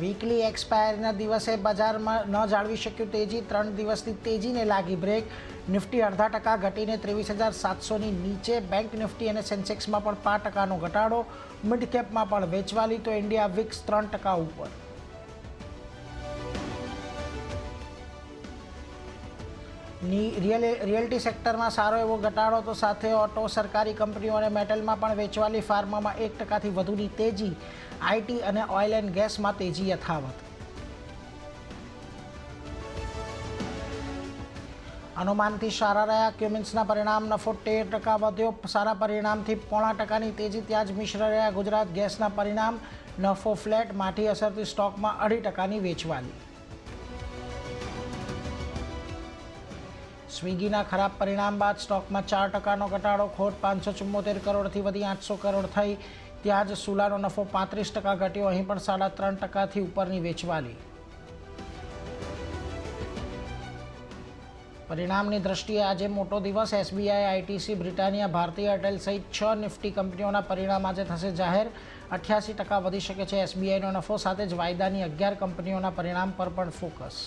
Weekly એક્સપાયરીના દિવસે બજારમાં ન જાળવી શક્યું તેજી, 3 દિવસની તેજીને લાગી બ્રેક. નિફ્ટી 0.5% ઘટીને 23,700ની નીચે. બેંક નિફ્ટી અને સેન્સેક્સમાં પણ 5%નો ઘટાડો. મિડ કેપમાં પણ વેચવાલી, તો ઇન્ડિયા વિક્સ 3% ઉપર. રિયલ્ટી સેક્ટરમાં સારો એવો ઘટાડો, તો સાથે ઓટો, સરકારી કંપનીઓ અને મેટલમાં પણ વેચવાલી. ફાર્મામાં 1%થી વધુની તેજી. આઈટી અને ઓઇલ એન્ડ ગેસમાં તેજી યથાવત. અનુમાનથી સારા રહ્યા ક્યુમિન્સના પરિણામ. નફો 13% વધ્યો. સારા પરિણામથી 0.5%ની તેજી ત્યાં જ મિશ્ર રહ્યા ગુજરાત ગેસના પરિણામ. નફો ફ્લેટ. માઠી અસરથી સ્ટોકમાં 2.5%ની વેચવાલી. સ્વિગીના ખરાબ પરિણામ બાદ સ્ટોકમાં 4%નો ઘટાડો. ખોટ 574 કરોડથી વધી 800 કરોડ થઈ. ત્યાં જ સુલાનો નફો 35% ઘટ્યો. અહીં પણ 3.5%થી ઉપરની વેચવાલી. પરિણામની દ્રષ્ટિએ આજે મોટો દિવસ. એસબીઆઈ, આઈટીસી, બ્રિટાનિયા, ભારતીય એરટેલ સહિત 6 નિફ્ટી કંપનીઓના પરિણામ આજે થશે જાહેર. 88% વધી શકે છે એસબીઆઈનો નફો. સાથે જ વાયદાની 11 કંપનીઓના પરિણામ પર પણ ફોકસ.